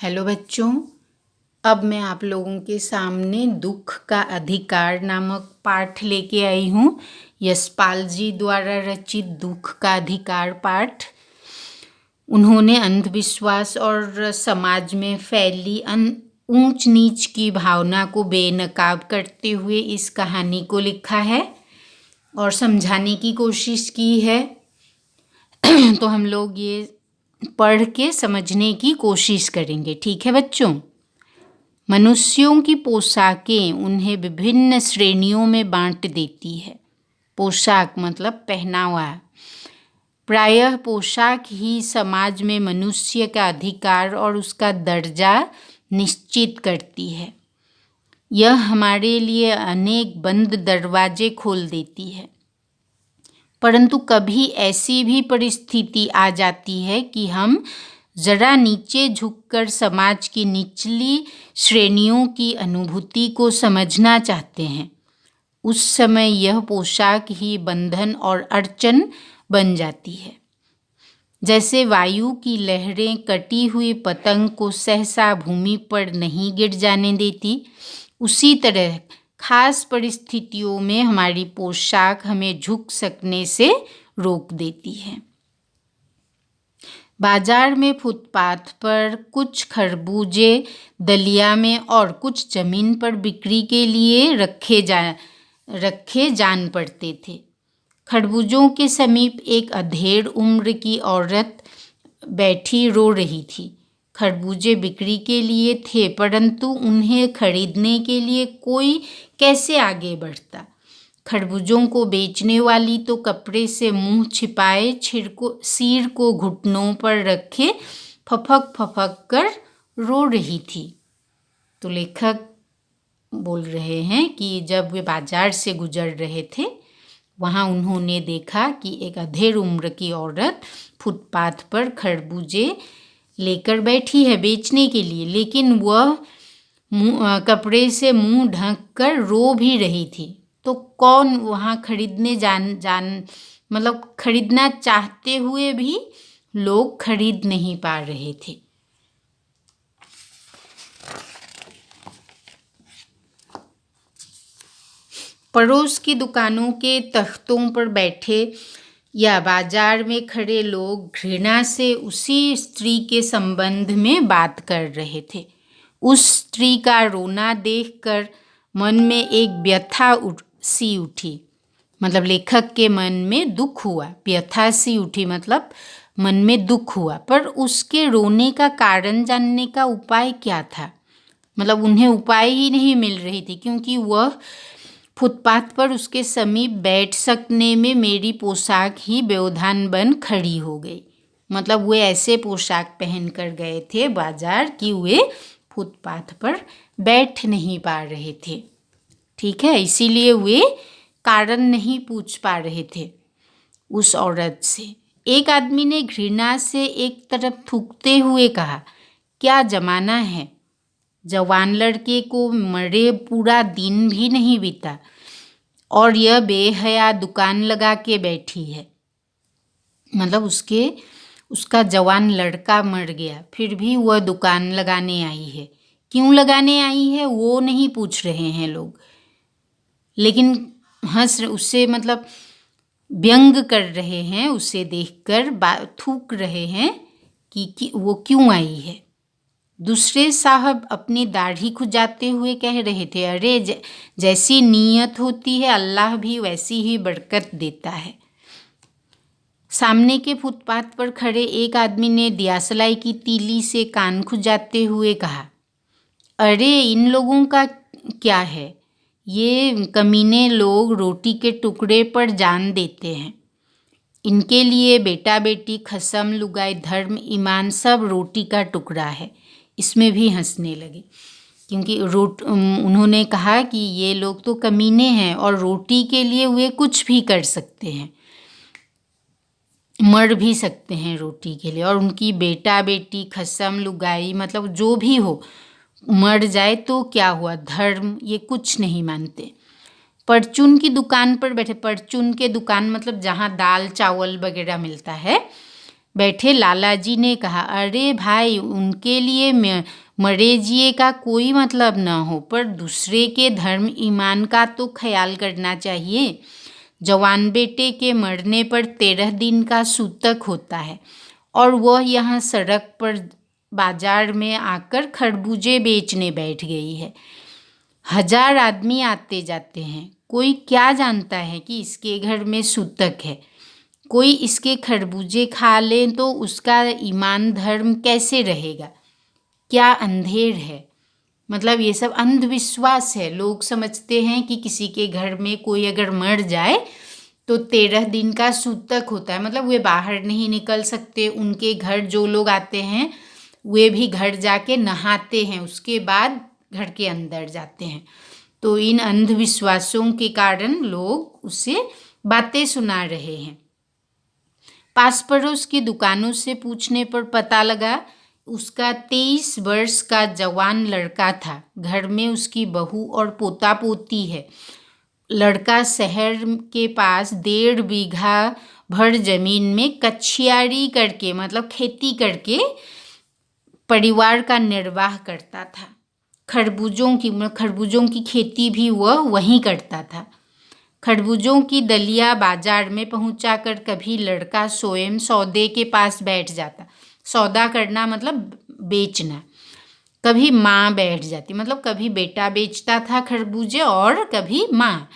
Hello बच्चों, अब मैं आप लोगों के सामने दुख का अधिकार नामक पाठ लेके आई हूँ। यशपाल जी द्वारा रचित दुख का अधिकार पाठ। उन्होंने अंधविश्वास और समाज में फैली ऊंच नीच की भावना को बेनकाब करते हुए इस कहानी को लिखा है और समझाने की कोशिश की है। तो हम लोग ये पढ़ के समझने की कोशिश करेंगे, ठीक है बच्चों। मनुष्यों की पोशाकें उन्हें विभिन्न श्रेणियों में बांट देती है। पोशाक मतलब पहनावा। प्रायः पोशाक ही समाज में मनुष्य का अधिकार और उसका दर्जा निश्चित करती है। यह हमारे लिए अनेक बंद दरवाजे खोल देती है, परंतु कभी ऐसी भी परिस्थिति आ जाती है कि हम जरा नीचे झुककर समाज की निचली श्रेणियों की अनुभूति को समझना चाहते हैं। उस समय यह पोशाक ही बंधन और अड़चन बन जाती है। जैसे वायु की लहरें कटी हुई पतंग को सहसा भूमि पर नहीं गिर जाने देती, उसी तरह खास परिस्थितियों में हमारी पोशाक हमें झुक सकने से रोक देती है। बाजार में फुटपाथ पर कुछ खरबूजे दलिया में और कुछ जमीन पर बिक्री के लिए रखे जान पड़ते थे। खरबूजों के समीप एक अधेड़ उम्र की औरत बैठी रो रही थी। खरबूजे बिक्री के लिए थे, परंतु उन्हें खरीदने के लिए कोई कैसे आगे बढ़ता। खरबूजों को बेचने वाली तो कपड़े से मुंह छिपाए सिर को घुटनों पर रखे फपक फपक कर रो रही थी। तो लेखक बोल रहे हैं कि जब वे बाजार से गुजर रहे थे, वहाँ उन्होंने देखा कि एक अधेड़ उम्र की औरत फुटपाथ पर खरबूजे लेकर बैठी है बेचने के लिए, लेकिन वह कपड़े से मुंह ढक कर रो भी रही थी। तो कौन वहाँ खरीदने मतलब खरीदना चाहते हुए भी लोग खरीद नहीं पा रहे थे। पड़ोस की दुकानों के तख्तों पर बैठे या बाजार में खड़े लोग घृणा से उसी स्त्री के संबंध में बात कर रहे थे। उस स्त्री का रोना देखकर मन में एक व्यथा सी उठी, मतलब लेखक के मन में दुख हुआ। व्यथा सी उठी मतलब मन में दुख हुआ, पर उसके रोने का कारण जानने का उपाय क्या था। मतलब उन्हें उपाय ही नहीं मिल रही थी, क्योंकि वह फुटपाथ पर उसके समीप बैठ सकने में मेरी पोशाक ही व्यवधान बन खड़ी हो गई। मतलब वे ऐसे पोशाक पहन कर गए थे बाजार कि वे फुटपाथ पर बैठ नहीं पा रहे थे, ठीक है। इसीलिए वे कारण नहीं पूछ पा रहे थे उस औरत से। एक आदमी ने घृणा से एक तरफ थूकते हुए कहा, क्या जमाना है, जवान लड़के को मरे पूरा दिन भी नहीं बीता और यह बेहया दुकान लगा के बैठी है। मतलब उसका जवान लड़का मर गया, फिर भी वह दुकान लगाने आई है। क्यों लगाने आई है वो नहीं पूछ रहे हैं लोग, लेकिन उससे मतलब व्यंग कर रहे हैं, उसे देखकर थूक रहे हैं कि वो क्यों आई है। दूसरे साहब अपनी दाढ़ी खुजाते हुए कह रहे थे, अरे जैसी नीयत होती है अल्लाह भी वैसी ही बरकत देता है। सामने के फुटपाथ पर खड़े एक आदमी ने दियासलाई की तीली से कान खुजाते हुए कहा, अरे इन लोगों का क्या है, ये कमीने लोग रोटी के टुकड़े पर जान देते हैं। इनके लिए बेटा बेटी खसम लुगाई धर्म ईमान सब रोटी का टुकड़ा है। इसमें भी हंसने लगे, क्योंकि उन्होंने कहा कि ये लोग तो कमीने हैं और रोटी के लिए वे कुछ भी कर सकते हैं, मर भी सकते हैं रोटी के लिए। और उनकी बेटा बेटी खसम लुगाई मतलब जो भी हो, मर जाए तो क्या हुआ, धर्म ये कुछ नहीं मानते। परचून की दुकान पर बैठे, परचून के दुकान मतलब जहाँ दाल चावल वगैरह मिलता है, बैठे लालाजी ने कहा, अरे भाई, उनके लिए मरे जिए का कोई मतलब न हो, पर दूसरे के धर्म ईमान का तो ख्याल करना चाहिए। जवान बेटे के मरने पर 13 दिन का सूतक होता है और वह यहाँ सड़क पर बाजार में आकर खरबूजे बेचने बैठ गई है। 1000 आदमी आते जाते हैं, कोई क्या जानता है कि इसके घर में सूतक है। कोई इसके खरबूजे खा ले तो उसका ईमान धर्म कैसे रहेगा। क्या अंधेर है। मतलब ये सब अंधविश्वास है। लोग समझते हैं कि किसी के घर में कोई अगर मर जाए तो 13 दिन का सूतक होता है, मतलब वे बाहर नहीं निकल सकते। उनके घर जो लोग आते हैं वे भी घर जाके नहाते हैं, उसके बाद घर के अंदर जाते हैं। तो इन अंधविश्वासों के कारण लोग उसे बातें सुना रहे हैं। पास पड़ोस की दुकानों से पूछने पर पता लगा उसका 23 वर्ष का जवान लड़का था। घर में उसकी बहू और पोता पोती है। लड़का शहर के पास 1.5 बीघा भर जमीन में कछियारी करके, मतलब खेती करके परिवार का निर्वाह करता था। खरबूजों की खेती भी वह वहीं करता था। खरबूजों की दलिया बाजार में पहुंचाकर कभी लड़का स्वयं सौदे के पास बैठ जाता। सौदा करना मतलब बेचना। कभी माँ बैठ जाती, मतलब कभी बेटा बेचता था खरबूजे और कभी माँ।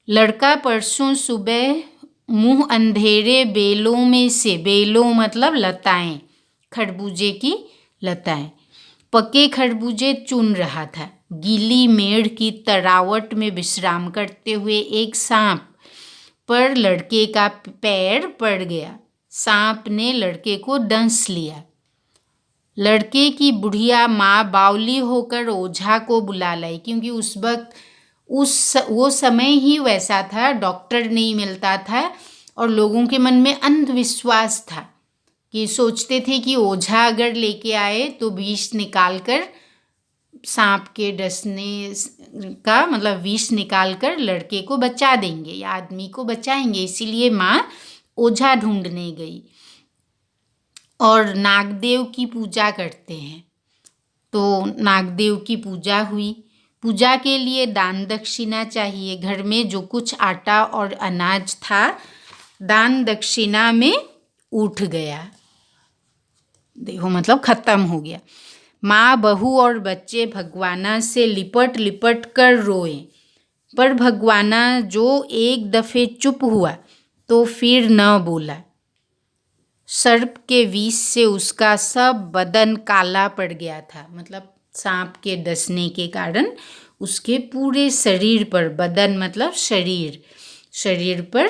लड़का परसों सुबह मुंह अंधेरे बेलों में से, बेलों मतलब लताएं, खरबूजे की लताएं, पके खरबूजे चुन रहा था। गीली मेड़ की तरावट में विश्राम करते हुए एक सांप पर लड़के का पैर पड़ गया। सांप ने लड़के को डंस लिया। लड़के की बुढ़िया माँ बावली होकर ओझा को बुला लाई, क्योंकि उस वक्त वो समय ही वैसा था, डॉक्टर नहीं मिलता था और लोगों के मन में अंधविश्वास था कि सोचते थे कि ओझा अगर लेके आए तो विष निकाल कर, सांप के डसने का मतलब विष निकाल कर लड़के को बचा देंगे या आदमी को बचाएंगे। इसीलिए माँ ओझा ढूंढने गई और नागदेव की पूजा करते हैं। तो नागदेव की पूजा हुई। पूजा के लिए दान दक्षिणा चाहिए। घर में जो कुछ आटा और अनाज था दान दक्षिणा में उठ गया, देखो मतलब खत्म हो गया। माँ, बहू और बच्चे भगवाना से लिपट लिपट कर रोए, पर भगवाना जो एक दफ़े चुप हुआ तो फिर न बोला। सर्प के विष से उसका सब बदन काला पड़ गया था, मतलब सांप के डसने के कारण उसके पूरे शरीर पर, बदन मतलब शरीर पर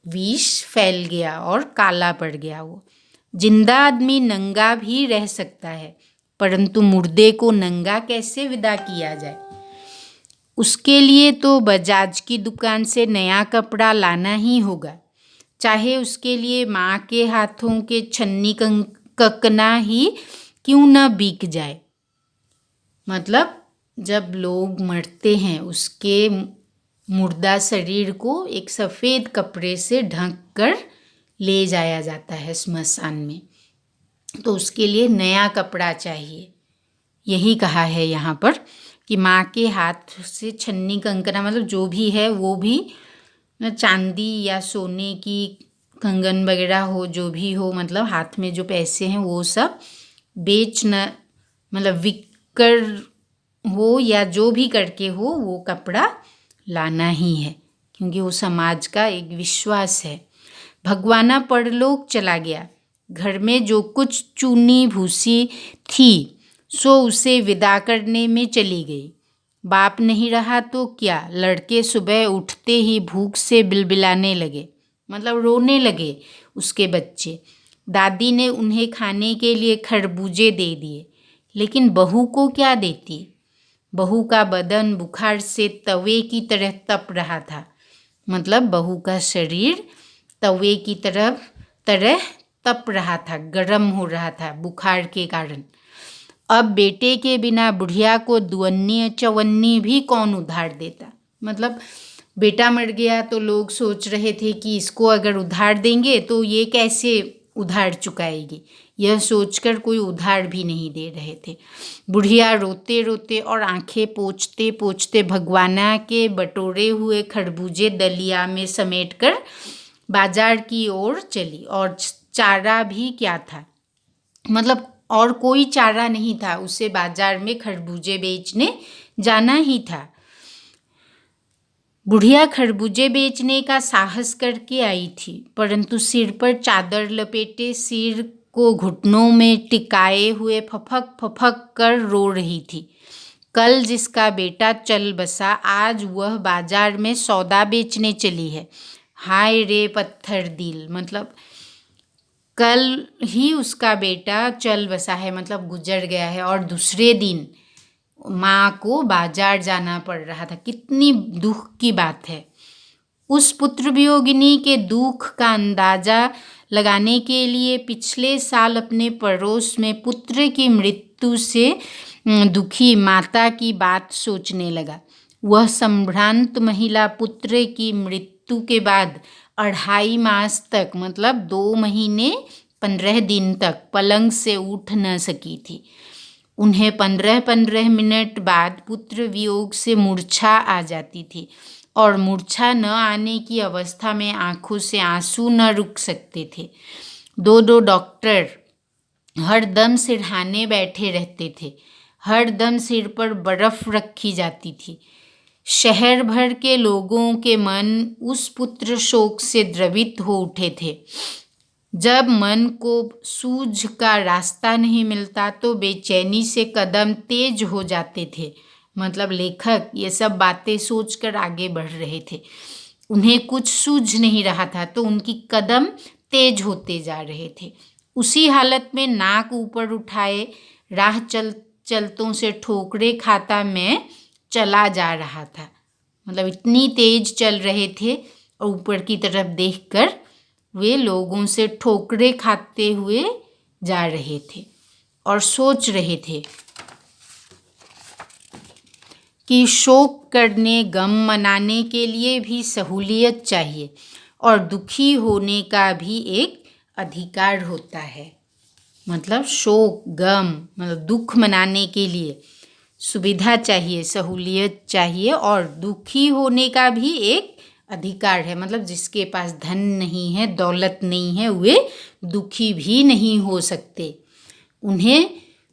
विष फैल गया और काला पड़ गया। वो जिंदा आदमी नंगा भी रह सकता है, परंतु मुर्दे को नंगा कैसे विदा किया जाए। उसके लिए तो बजाज की दुकान से नया कपड़ा लाना ही होगा, चाहे उसके लिए माँ के हाथों के छन्नी ककना ही क्यों न बिक जाए। मतलब जब लोग मरते हैं उसके मुर्दा शरीर को एक सफ़ेद कपड़े से ढक कर ले जाया जाता है स्मशान में, तो उसके लिए नया कपड़ा चाहिए। यही कहा है यहाँ पर कि माँ के हाथ से छन्नी कंकना, मतलब जो भी है वो भी चांदी या सोने की कंगन वगैरह हो, जो भी हो, मतलब हाथ में जो पैसे हैं वो सब बेचना, मतलब विक कर हो या जो भी करके हो वो कपड़ा लाना ही है, क्योंकि वो समाज का एक विश्वास है। भगवाना परलोक चला गया। घर में जो कुछ चूनी भूसी थी सो उसे विदा करने में चली गई। बाप नहीं रहा तो क्या, लड़के सुबह उठते ही भूख से बिलबिलाने लगे, मतलब रोने लगे उसके बच्चे। दादी ने उन्हें खाने के लिए खरबूजे दे दिए, लेकिन बहू को क्या देती। बहू का बदन बुखार से तवे की तरह तप रहा था, मतलब बहू का शरीर तवे की तरह तप रहा था, गर्म हो रहा था बुखार के कारण। अब बेटे के बिना बुढ़िया को दुअन्नी चवन्नी भी कौन उधार देता। मतलब बेटा मर गया तो लोग सोच रहे थे कि इसको अगर उधार देंगे तो ये कैसे उधार चुकाएगी, यह सोचकर कोई उधार भी नहीं दे रहे थे। बुढ़िया रोते रोते और आंखें पोंछते पोंछते भगवाना के बटोरे हुए खरबूजे दलिया में समेटकर बाजार की ओर चली। और चारा भी क्या था, मतलब और कोई चारा नहीं था, उसे बाजार में खरबूजे बेचने जाना ही था। बुढ़िया खरबूजे बेचने का साहस करके आई थी, परंतु सिर पर चादर लपेटे, सिर को घुटनों में टिकाए हुए फफक फफक कर रो रही थी। कल जिसका बेटा चल बसा, आज वह बाजार में सौदा बेचने चली है। हाय रे पत्थर दिल, मतलब कल ही उसका बेटा चल बसा है, मतलब गुजर गया है, और दूसरे दिन माँ को बाजार जाना पड़ रहा था। कितनी दुख की बात है। उस पुत्र वियोगिनी के दुख का अंदाजा लगाने के लिए पिछले साल अपने पड़ोस में पुत्र की मृत्यु से दुखी माता की बात सोचने लगा। वह संभ्रांत महिला पुत्र की मृत्यु के बाद 2.5 मास तक, मतलब 2 महीने 15 दिन तक पलंग से उठ न सकी थी। उन्हें 15-15 मिनट बाद पुत्र वियोग से मूर्छा आ जाती थी, और मूर्छा न आने की अवस्था में आंखों से आंसू न रुक सकते थे। 2 डॉक्टर हर दम सिरहाने बैठे रहते थे, हर दम सिर पर बर्फ रखी जाती थी। शहर भर के लोगों के मन उस पुत्र शोक से द्रवित हो उठे थे। जब मन को सूझ का रास्ता नहीं मिलता तो बेचैनी से कदम तेज हो जाते थे। मतलब लेखक ये सब बातें सोचकर आगे बढ़ रहे थे। उन्हें कुछ सूझ नहीं रहा था तो उनकी कदम तेज होते जा रहे थे। उसी हालत में नाक ऊपर उठाए राह चलतों से ठोकरे खाता मैं चला जा रहा था। मतलब इतनी तेज चल रहे थे और ऊपर की तरफ देखकर वे लोगों से ठोकरे खाते हुए जा रहे थे और सोच रहे थे कि शोक करने, गम मनाने के लिए भी सहूलियत चाहिए और दुखी होने का भी एक अधिकार होता है। मतलब शोक, गम, मतलब दुख मनाने के लिए सुविधा चाहिए, सहूलियत चाहिए, और दुखी होने का भी एक अधिकार है। मतलब जिसके पास धन नहीं है, दौलत नहीं है, वे दुखी भी नहीं हो सकते। उन्हें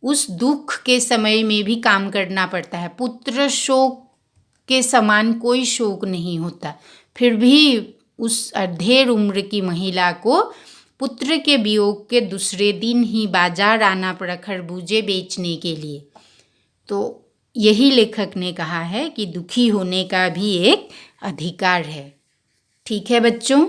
उस दुख के समय में भी काम करना पड़ता है। पुत्र शोक के समान कोई शोक नहीं होता। फिर भी उस अधेड़ उम्र की महिला को पुत्र के वियोग के दूसरे दिन ही बाजार आना पड़ा खरबूजे बेचने के लिए। तो यही लेखक ने कहा है कि दुखी होने का भी एक अधिकार है। ठीक है बच्चों।